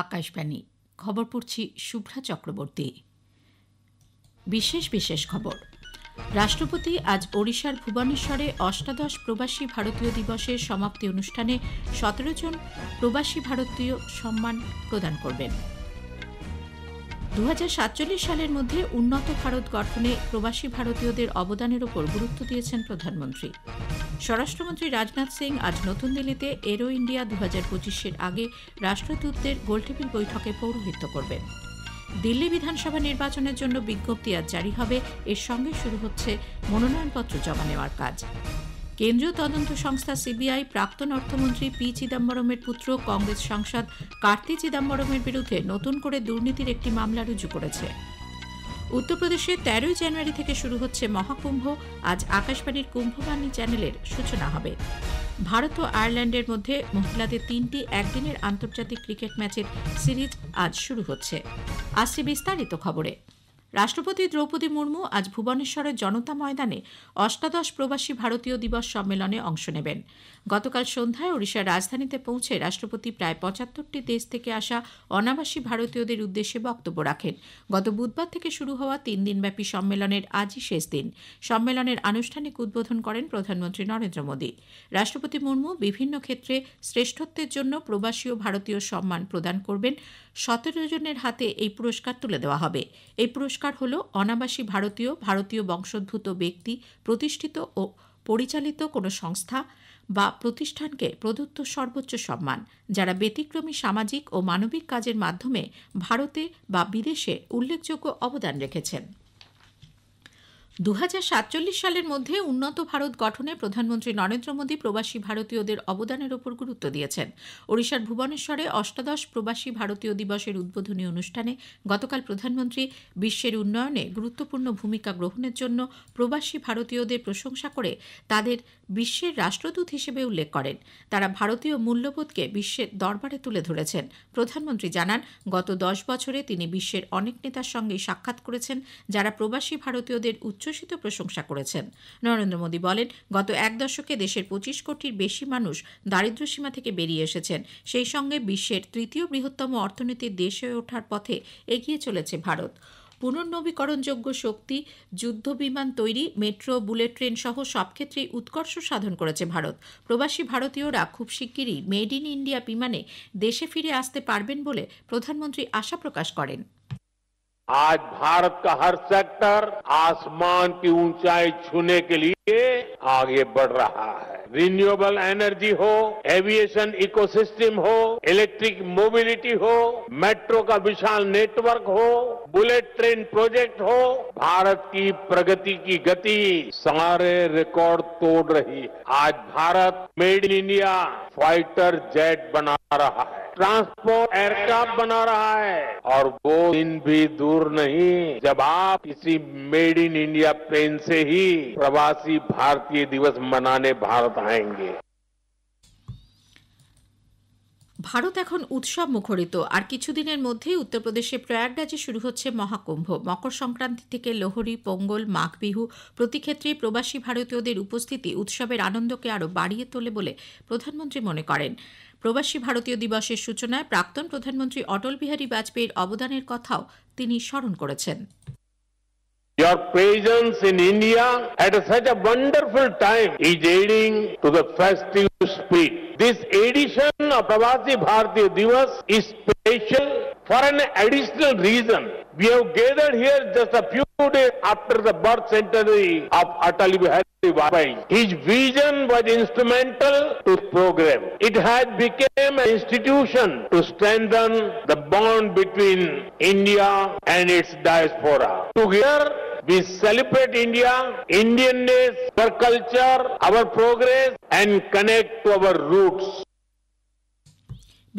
আকাশবাণী খবর পড়ছি শুভ্রা চক্রবর্তী। বিশেষ খবর। রাষ্ট্রপতি আজ ওড়িশার ভুবনেশ্বরে অষ্টাদশ প্রবাসী ভারতীয় দিবসের সমাপ্তি অনুষ্ঠানে ১৭ জন প্রবাসী ভারতীয় সম্মান প্রদান করবেন। ২০৪৭ সালের মধ্যে উন্নত ভারত গঠনে প্রবাসী ভারতীয়দের অবদানের উপর গুরুত্ব দিয়েছেন প্রধানমন্ত্রী। স্বরাষ্ট্রমন্ত্রী রাজনাথ সিং আজ নতুন দিল্লিতে এরো ইন্ডিয়া ২০২৫-এর আগে রাষ্ট্রদূতদের গোলটেবিল বৈঠকে পৌরোহিত্য করবেন। দিল্লি বিধানসভা নির্বাচনের জন্য বিজ্ঞপ্তি আজ জারি হবে। এর সঙ্গে শুরু হচ্ছে মনোনয়নপত্র জমা নেওয়ার কাজ। কেন্দ্রীয় তদন্ত সংস্থা সিবিআই প্রাক্তন অর্থমন্ত্রী পি চিদম্বরমের পুত্র কংগ্রেস সাংসদ কার্তি চিদম্বরমের বিরুদ্ধে নতুন করে দুর্নীতির একটি মামলা রুজু করেছে। উত্তরপ্রদেশে ১৩ জানুয়ারি থেকে শুরু হচ্ছে মহাকুম্ভ। আজ আকাশবাণীর কুম্ভবাণী চ্যানেলের সূচনা হবে। ভারত ও আয়ারল্যান্ডের মধ্যে মহিলাদের ৩টি একদিনের আন্তর্জাতিক ক্রিকেট ম্যাচের সিরিজ আজ শুরু হচ্ছে। আসছে বিস্তারিত খবরে। রাষ্ট্রপতি দ্রৌপদী মুর্মু আজ ভুবনেশ্বরের জনতা ময়দানে অষ্টাদশ প্রবাসী ভারতীয় দিবস সম্মেলনে অংশ নেবেন। গতকাল সন্ধ্যায় ওড়িশার রাজধানীতে পৌঁছে রাষ্ট্রপতি প্রায় ৭৫টি দেশ থেকে আসা অনাবাসী ভারতীয়দের উদ্দেশ্যে বক্তব্য রাখেন। গত বুধবার থেকে শুরু হওয়া ৩ দিনব্যাপী সম্মেলনের আজই শেষ দিন। সম্মেলনের আনুষ্ঠানিক উদ্বোধন করেন প্রধানমন্ত্রী নরেন্দ্র মোদী। রাষ্ট্রপতি মুর্মু বিভিন্ন ক্ষেত্রে শ্রেষ্ঠত্বের জন্য প্রবাসী ও ভারতীয় সম্মান প্রদান করবেন। ১৭ জনের হাতে এই পুরস্কার তুলে দেওয়া হবে। এই পুরস্কার হল অনাবাসী ভারতীয় বংশোদ্ভূত ব্যক্তি, প্রতিষ্ঠিত ও পরিচালিত কোনো সংস্থা বা প্রতিষ্ঠানকে প্রদত্ত সর্বোচ্চ সম্মান, যারা ব্যতিক্রমী সামাজিক ও মানবিক কাজের মাধ্যমে ভারতে বা বিদেশে উল্লেখযোগ্য অবদান রেখেছেন। ২০৪৭ সালের মধ্যে উন্নত ভারত গঠনে প্রধানমন্ত্রী নরেন্দ্র মোদী প্রবাসী ভারতীয়দের অবদানের উপর গুরুত্ব দিয়েছেন। ওড়িশার ভুবনেশ্বরে অষ্টাদশ প্রবাসী ভারতীয় দিবসের উদ্বোধনী অনুষ্ঠানে গতকাল প্রধানমন্ত্রী বিশ্বের উন্নয়নে গুরুত্বপূর্ণ ভূমিকা গ্রহণের জন্য প্রবাসী ভারতীয়দের প্রশংসা করে তাদের বিশ্বের রাষ্ট্রদূত হিসেবে উল্লেখ করেন। তারা ভারতীয় মূল্যবোধকে বিশ্বের দরবারে তুলে ধরেছেন। প্রধানমন্ত্রী জানান, গত ১০ বছরে তিনি বিশ্বের অনেক নেতার সঙ্গে সাক্ষাৎ করেছেন, যারা প্রবাসী ভারতীয়দের উচ্ছ্বসিত প্রশংসা করেছেন। নরেন্দ্র মোদী বলেন, গত এক দশকে দেশের ২৫ কোটির বেশি মানুষ দারিদ্র্যসীমা থেকে বেরিয়ে এসেছেন। সেই সঙ্গে বিশ্বের তৃতীয় বৃহত্তম অর্থনীতির দেশ হয়ে ওঠার পথে এগিয়ে চলেছে ভারত। পুনর্নবীকরণযোগ্য শক্তি, যুদ্ধ বিমান তৈরি, মেট্রো, বুলেট ট্রেন সহ সব ক্ষেত্রেই উৎকর্ষ সাধন করেছে ভারত। প্রবাসী ভারতীয়রা খুব শিগগিরই মেড ইন ইন্ডিয়া বিমানে দেশে ফিরে আসতে পারবেন বলে প্রধানমন্ত্রী আশা প্রকাশ করেন। आज भारत का हर सेक्टर आसमान की ऊंचाई छूने के लिए आगे बढ़ रहा है। रिन्यूएबल एनर्जी हो, एविएशन इकोसिस्टम हो, इलेक्ट्रिक मोबिलिटी हो, मेट्रो का विशाल नेटवर्क हो, बुलेट ट्रेन प्रोजेक्ट हो, भारत की प्रगति की गति सारे रिकॉर्ड तोड़ रही है। आज Bharat made in India fighter jet बना रहा है, ट्रांसपोर्ट एयरक्राफ्ट बना रहा है, और वो दिन भी दूर नहीं जब आप किसी मेड इन इंडिया प्लेन से ही प्रवासी भारतीय दिवस मनाने भारत आएंगे। ভারত এখন উৎসব মুখরিত। আর কিছুদিনের মধ্যেই উত্তরপ্রদেশের প্রয়াগরাজে শুরু হচ্ছে মহাকুম্ভ। মকর সংক্রান্তি থেকে লোহড়ী, পোঙ্গল, মাঘ বিহু প্রতি ক্ষেত্রে প্রবাসী ভারতীয়দের উপস্থিতি উৎসবের আনন্দকে আরও বাড়িয়ে তোলে বলে প্রধানমন্ত্রী মনে করেন। প্রবাসী ভারতীয় দিবসের সূচনায় প্রাক্তন প্রধানমন্ত্রী অটল বিহারী বাজপেয়ীর অবদানের কথাও তিনি স্মরণ করেছেন। Your presence in India at such a wonderful time is aiding to the festive spirit. This edition of Pravasi Bharatiya Divas is special for an additional reason. We have gathered here just a few days after the birth centenary of Atal Bihari Vajpayee. His vision was instrumental to the program. It has become an institution to strengthen the bond between India and its diaspora. Together, we celebrate India, Indianness, our culture, our progress, and connect to our roots.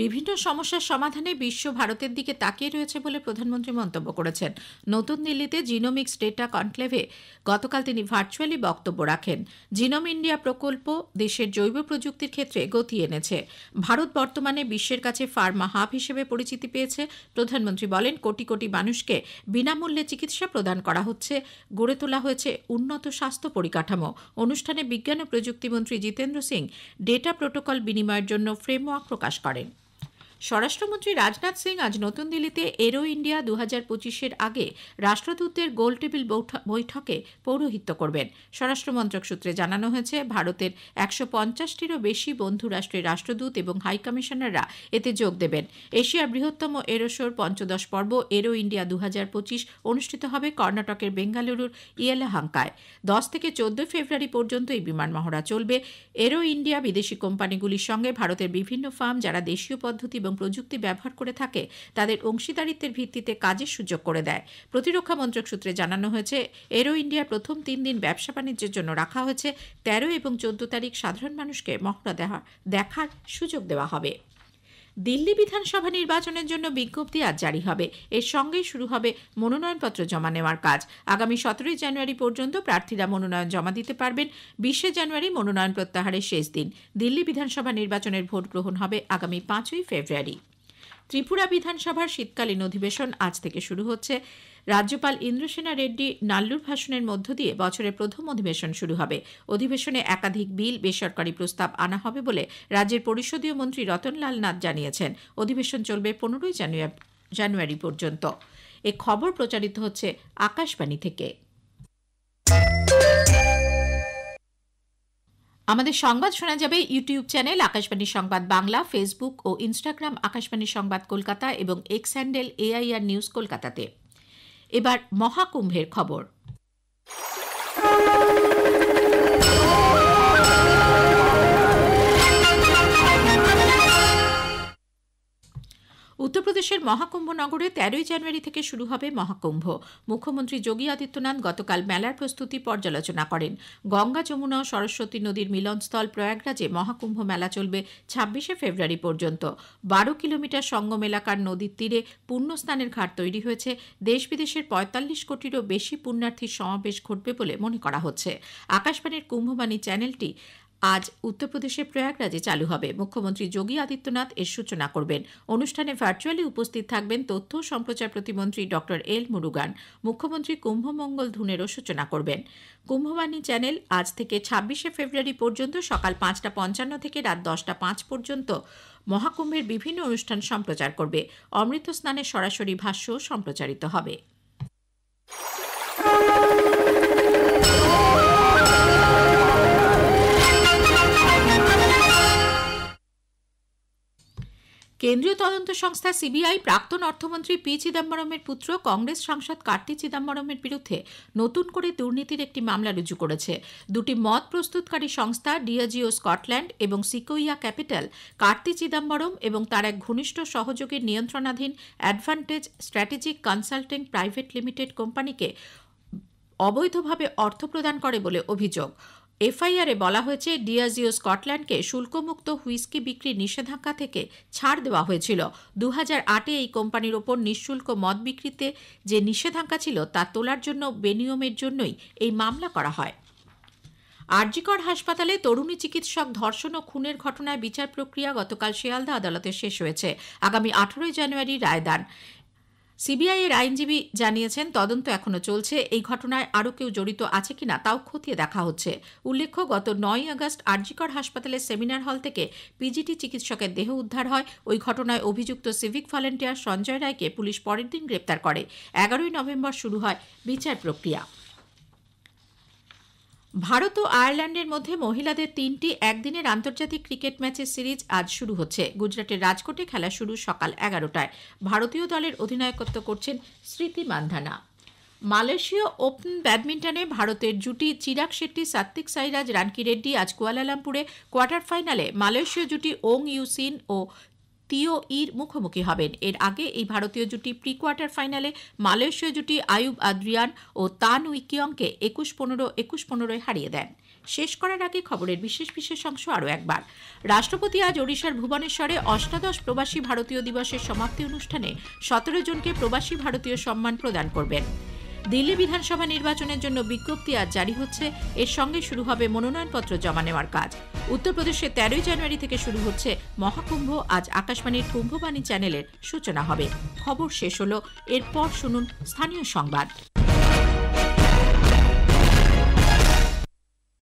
বিভিন্ন সমস্যার সমাধানে বিশ্ব ভারতের দিকে তাকিয়ে রয়েছে বলে প্রধানমন্ত্রী মন্তব্য করেছেন। নতুন দিল্লিতে জিনোমিক্স ডেটা কনক্লেভে গতকাল তিনি ভার্চুয়ালি বক্তব্য রাখেন। জিনোম ইন্ডিয়া প্রকল্প দেশের জৈব প্রযুক্তির ক্ষেত্রে গতি এনেছে। ভারত বর্তমানে বিশ্বের কাছে ফার্মা হাব হিসেবে পরিচিতি পেয়েছে। প্রধানমন্ত্রী বলেন, কোটি কোটি মানুষকে বিনামূল্যে চিকিৎসা প্রদান করা হচ্ছে, গড়ে তোলা হয়েছে উন্নত স্বাস্থ্য পরিকাঠামো। অনুষ্ঠানে বিজ্ঞান ও প্রযুক্তিমন্ত্রী জিতেন্দ্র সিং ডেটা প্রোটোকল বিনিময়ের জন্য ফ্রেমওয়ার্ক প্রকাশ করেন। স্বরাষ্ট্রমন্ত্রী রাজনাথ সিং আজ নতুন দিল্লিতে এরো ইন্ডিয়া 2025-এর আগে রাষ্ট্রদূতদের গোল টেবিল বৈঠকে পৌরোহিত্য করবেন। স্বরাষ্ট্রমন্ত্রক সূত্রে জানানো হয়েছে, ভারতের 150টিরও বেশি বন্ধু রাষ্ট্রের রাষ্ট্রদূত এবং হাইকমিশনাররা এতে যোগ দেবেন। এশিয়ার বৃহত্তম এরো শোর পঞ্চদশ পর্ব এরো ইন্ডিয়া 2025 অনুষ্ঠিত হবে কর্ণাটকের বেঙ্গালুরুর ইয়েলাহাঙ্কায়। 10 থেকে 14 ফেব্রুয়ারি পর্যন্ত এই বিমান মহড়া চলবে। এরো ইন্ডিয়া বিদেশি কোম্পানিগুলির সঙ্গে ভারতের বিভিন্ন ফার্ম যারা দেশীয় পদ্ধতি এবং প্রযুক্তি ব্যবহার করে থাকে তাদের অংশীদারিত্বের ভিত্তিতে কাজের সুযোগ করে দেয়। প্রতিরক্ষা মন্ত্রক সূত্রে জানানো হয়েছে, এরো ইন্ডিয়ার প্রথম 3 দিন ব্যবসা বাণিজ্যের জন্য রাখা হয়েছে। 13 এবং 14 তারিখ সাধারণ মানুষকে মহড়া দেখার সুযোগ দেওয়া হবে। দিল্লি বিধানসভা নির্বাচনের জন্য বিজ্ঞপ্তি আজ জারি হবে। এর সঙ্গেই শুরু হবে মনোনয়নপত্র জমা নেওয়ার কাজ। আগামী 17 জানুয়ারি পর্যন্ত প্রার্থীরা মনোনয়ন জমা দিতে পারবেন। 20 জানুয়ারি মনোনয়ন প্রত্যাহারের শেষ দিন। দিল্লি বিধানসভা নির্বাচনের ভোট গ্রহণ হবে আগামী 5 ফেব্রুয়ারি। ত্রিপুরা বিধানসভার শীতকালীন অধিবেশন আজ থেকে শুরু হচ্ছে। রাজ্যপাল ইন্দ্রসেনা রেড্ডি নাল্লুর ভাষণের মধ্য দিয়ে বছরের প্রথম অধিবেশন শুরু হবে। অধিবেশনে একাধিক বিল, বেসরকারি প্রস্তাব আনা হবে বলে রাজ্যের পরিষদীয় মন্ত্রী রতনলাল নাথ জানিয়েছেন। অধিবেশন চলবে 15 জানুয়ারি পর্যন্ত। এ খবর প্রচারিত হচ্ছে আকাশবাণী থেকে। আমাদের সংবাদ শোনা যাবে ইউটিউব চ্যানেল আকাশবাণী সংবাদ বাংলা, ফেসবুক ও ইনস্টাগ্রাম আকাশবাণী সংবাদ কলকাতা এবং এক্স হ্যান্ডেল AIR নিউজ কলকাতাতে। এবার মহাকুম্ভের খবর। উত্তরপ্রদেশের মহাকুম্ভ নগরে 13 জানুয়ারি থেকে শুরু হবে মহাকুম্ভ। মুখ্যমন্ত্রী যোগী আদিত্যনাথ গতকাল মেলার প্রস্তুতি পর্যালোচনা করেন। গঙ্গা, যমুনা ও সরস্বতী নদীর মিলনস্থল প্রয়াগরাজে মহাকুম্ভ মেলা চলবে 26 ফেব্রুয়ারি পর্যন্ত। 12 কিলোমিটার সঙ্গম এলাকার নদীর তীরে পুণ্যস্নানের ঘাট তৈরি হয়েছে। দেশ বিদেশের 45 কোটিরও বেশি পুণ্যার্থীর সমাবেশ ঘটবে বলে মনে করা হচ্ছে। আকাশবাণীর কুম্ভবাণী চ্যানেলটি আজ উত্তরপ্রদেশের প্রয়াগরাজে চালু হবে। মুখ্যমন্ত্রী যোগী আদিত্যনাথ এর সূচনা করবেন। অনুষ্ঠানে ভার্চুয়ালি উপস্থিত থাকবেন তথ্য ও সম্প্রচার প্রতিমন্ত্রী ডক্টর এল মুরুগান। মুখ্যমন্ত্রী কুম্ভমঙ্গল ধুনেরও সূচনা করবেন। কুম্ভবাণী চ্যানেল আজ থেকে 26 ফেব্রুয়ারি পর্যন্ত সকাল 5:55 থেকে রাত 10:05 পর্যন্ত মহাকুম্ভের বিভিন্ন অনুষ্ঠান সম্প্রচার করবে। অমৃত স্নানের সরাসরি ভাষ্য সম্প্রচারিত হবে। কেন্দ্রীয় তদন্ত সংস্থা সিবিআই প্রাক্তন অর্থমন্ত্রী পি চিদম্বরমের পুত্র কংগ্রেস সাংসদ কার্তি চিদম্বরমের বিরুদ্ধে নতুন করে দুর্নীতির একটি মামলা রুজু করেছে। দুটি মদ প্রস্তুতকারী সংস্থা ডিয়াজিও স্কটল্যান্ড এবং সিকোইয়া ক্যাপিটাল কার্তি চিদম্বরম এবং তার এক ঘনিষ্ঠ সহযোগীর নিয়ন্ত্রণাধীন advantage strategic consulting private limited কোম্পানিকে অবৈধভাবে অর্থ প্রদান করে বলে অভিযোগ। এফআইআরে বলা হয়েছে, ডিয়াজিও স্কটল্যান্ডকে শুল্কমুক্ত হুইস্কি বিক্রির নিষেধাজ্ঞা থেকে ছাড় দেওয়া হয়েছিল। 2008-এ এই কোম্পানির ওপর নিঃশুল্ক মদ বিক্রিতে যে নিষেধাজ্ঞা ছিল তা তোলার জন্য বেনিয়মের জন্যই এই মামলা করা হয়। আরজিকর হাসপাতালে তরুণী চিকিৎসক ধর্ষণ ও খুনের ঘটনায় বিচার প্রক্রিয়া গতকাল শিয়ালদা আদালতে শেষ হয়েছে। আগামী 18 জানুয়ারি রায়দান। সিবিআই এর আইনজীবী জানিয়েছেন, তদন্ত এখনো চলছে। এই ঘটনায় আরও কেউ জড়িত আছে কিনা তাও খতিয়ে দেখা হচ্ছে। উল্লেখ্য, গত 9 আগস্ট আরজিকর হাসপাতালের সেমিনার হল থেকে পিজিটি চিকিৎসকের দেহ উদ্ধার হয়। ওই ঘটনায় অভিযুক্ত সিভিক ভলান্টিয়ার সঞ্জয় রায়কে পুলিশ পরের দিন গ্রেপ্তার করে। 11 নভেম্বর শুরু হয় বিচার প্রক্রিয়া। ভারত ও আয়ারল্যান্ডের মধ্যে মহিলাদের 3টি একদিনের আন্তর্জাতিক ক্রিকেট ম্যাচের সিরিজ আজ শুরু হচ্ছে। গুজরাটের রাজকোটে খেলা শুরু সকাল 11টায়। ভারতীয় দলের অধিনায়কত্ব করছেন স্মৃতি মান্ধানা। মালয়েশীয় ওপেন ব্যাডমিন্টনে ভারতের জুটি চিরাগ শেট্টি, সাত্বিক সাইরাজ, রানকিরেড্ডি আজ কুয়ালালামপুরে কোয়ার্টার ফাইনালে মালয়েশীয় জুটি ওং ইউসিন ও তিও ইর মুখোমুখি হবেন। এর আগে এই ভারতীয় জুটি প্রি কোয়ার্টার ফাইনালে মালয়েশীয় জুটি আয়ুব আদ্রিয়ান ও তান উইকিয়ংকে 21-15, 21-15 হারিয়ে দেন। শেষ করার আগে খবরের বিশেষ অংশ আরও একবার। রাষ্ট্রপতি আজ ওড়িশার ভুবনেশ্বরে অষ্টাদশ প্রবাসী ভারতীয় দিবসের সমাপ্তি অনুষ্ঠানে 17 জনকে প্রবাসী ভারতীয় সম্মান প্রদান করবেন। দিল্লি বিধানসভা নির্বাচনের জন্য বিজ্ঞপ্তি আজ জারি হচ্ছে। এর সঙ্গে শুরু হবে মনোনয়নপত্র জমা নেওয়ার কাজ। উত্তরপ্রদেশে 13 জানুয়ারি থেকে শুরু হচ্ছে মহাকুম্ভ। আজ আকাশবাণীর কুম্ভবাণী চ্যানেলের সূচনা হবে। খবর শেষ হলো। এরপর শুনুন স্থানীয় সংবাদ।